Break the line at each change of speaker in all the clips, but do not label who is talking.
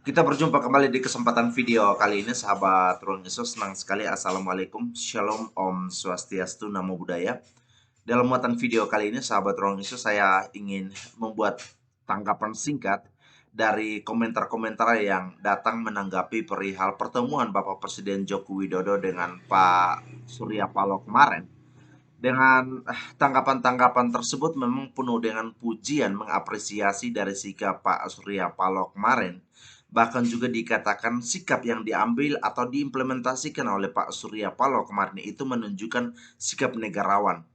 Kita berjumpa kembali di kesempatan video kali ini, sahabat Ruang Yesus. Senang sekali. Assalamualaikum, Shalom, Om Swastiastu, Namo Buddhaya. Dalam muatan video kali ini, sahabat Ruang Yesus, saya ingin membuat tanggapan singkat dari komentar-komentar yang datang menanggapi perihal pertemuan Bapak Presiden Joko Widodo dengan Pak Surya Paloh kemarin. Dengan tanggapan-tanggapan tersebut memang penuh dengan pujian, mengapresiasi dari sikap Pak Surya Paloh kemarin. Bahkan juga dikatakan sikap yang diambil atau diimplementasikan oleh Pak Surya Paloh kemarin itu menunjukkan sikap negarawan.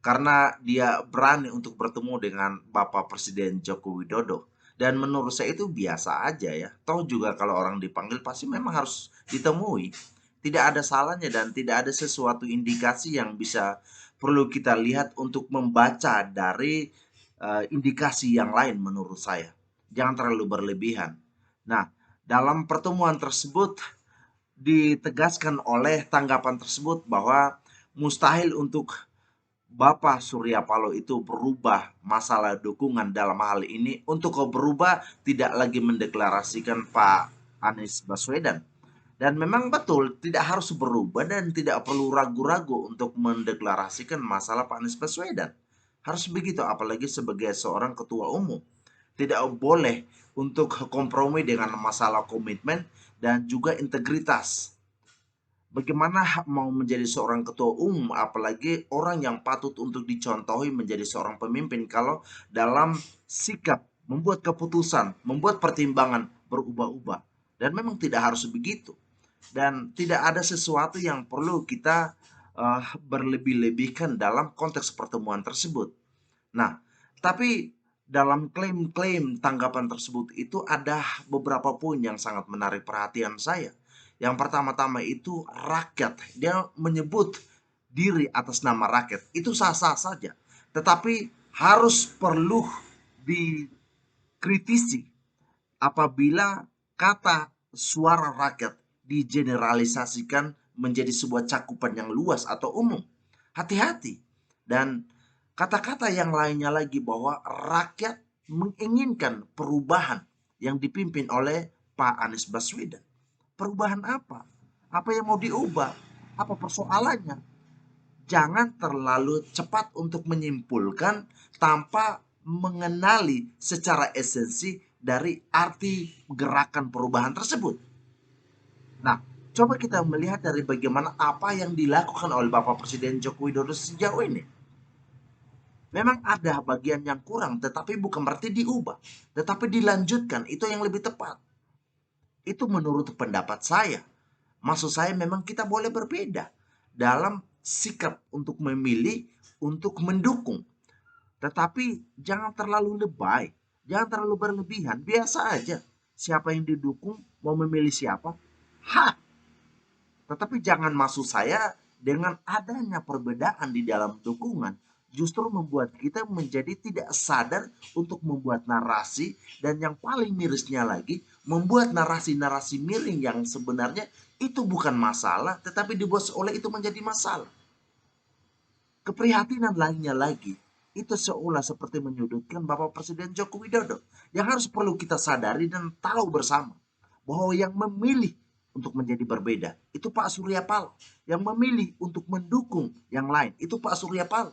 Karena dia berani untuk bertemu dengan Bapak Presiden Joko Widodo. Dan menurut saya itu biasa aja ya. Tahu juga kalau orang dipanggil pasti memang harus ditemui. Tidak ada salahnya dan tidak ada sesuatu indikasi yang bisa perlu kita lihat untuk membaca dari indikasi yang lain menurut saya. Jangan terlalu berlebihan. Nah, dalam pertemuan tersebut ditegaskan oleh tanggapan tersebut bahwa mustahil untuk Bapak Surya Paloh itu berubah masalah dukungan dalam hal ini. Untuk berubah tidak lagi mendeklarasikan Pak Anies Baswedan. Dan memang betul tidak harus berubah dan tidak perlu ragu-ragu untuk mendeklarasikan masalah Pak Anies Baswedan. Harus begitu, apalagi sebagai seorang ketua umum. Tidak boleh untuk kompromi dengan masalah komitmen dan juga integritas. Bagaimana mau menjadi seorang ketua umum, apalagi orang yang patut untuk dicontohi menjadi seorang pemimpin, kalau dalam sikap membuat keputusan, membuat pertimbangan berubah-ubah. Dan memang tidak harus begitu. Dan tidak ada sesuatu yang perlu kita berlebih-lebihkan dalam konteks pertemuan tersebut. Nah, tapi dalam klaim-klaim tanggapan tersebut itu ada beberapa poin yang sangat menarik perhatian saya. Yang pertama-tama itu rakyat. Dia menyebut diri atas nama rakyat. Itu sah-sah saja. Tetapi harus perlu dikritisi apabila kata suara rakyat digeneralisasikan menjadi sebuah cakupan yang luas atau umum. Hati-hati. Dan kata-kata yang lainnya lagi bahwa rakyat menginginkan perubahan yang dipimpin oleh Pak Anies Baswedan. Perubahan apa? Apa yang mau diubah? Apa persoalannya? Jangan terlalu cepat untuk menyimpulkan tanpa mengenali secara esensi dari arti gerakan perubahan tersebut. Nah, coba kita melihat dari bagaimana apa yang dilakukan oleh Bapak Presiden Joko Widodo sejauh ini. Memang ada bagian yang kurang, tetapi bukan berarti diubah, tetapi dilanjutkan. Itu yang lebih tepat. Itu menurut pendapat saya. Maksud saya memang kita boleh berbeda dalam sikap untuk memilih, untuk mendukung. Tetapi jangan terlalu lebay, jangan terlalu berlebihan, biasa aja. Siapa yang didukung, mau memilih siapa, hak. Tetapi jangan maksud saya dengan adanya perbedaan di dalam dukungan justru membuat kita menjadi tidak sadar untuk membuat narasi, dan yang paling mirisnya lagi membuat narasi-narasi miring yang sebenarnya itu bukan masalah tetapi dibuat seolah itu menjadi masalah. Keprihatinan lainnya lagi, itu seolah seperti menyudutkan Bapak Presiden Joko Widodo. Yang harus perlu kita sadari dan tahu bersama bahwa yang memilih untuk menjadi berbeda itu Pak Surya Paloh. Yang memilih untuk mendukung yang lain itu Pak Surya Paloh.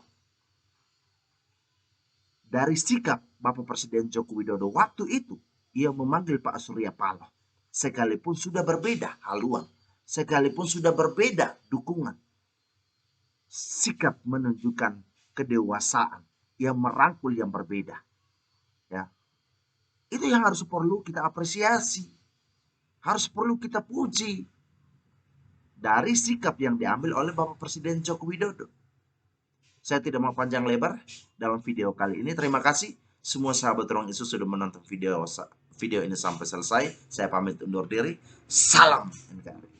Dari sikap Bapak Presiden Joko Widodo waktu itu, ia memanggil Pak Surya Paloh. Sekalipun sudah berbeda haluan, sekalipun sudah berbeda dukungan, sikap menunjukkan kedewasaan yang merangkul yang berbeda. Ya, itu yang harus perlu kita apresiasi, harus perlu kita puji dari sikap yang diambil oleh Bapak Presiden Joko Widodo. Saya tidak mau panjang lebar dalam video kali ini. Terima kasih semua sahabat Ruang Yesus sudah menonton video ini sampai selesai. Saya pamit undur diri. Salam NKRI.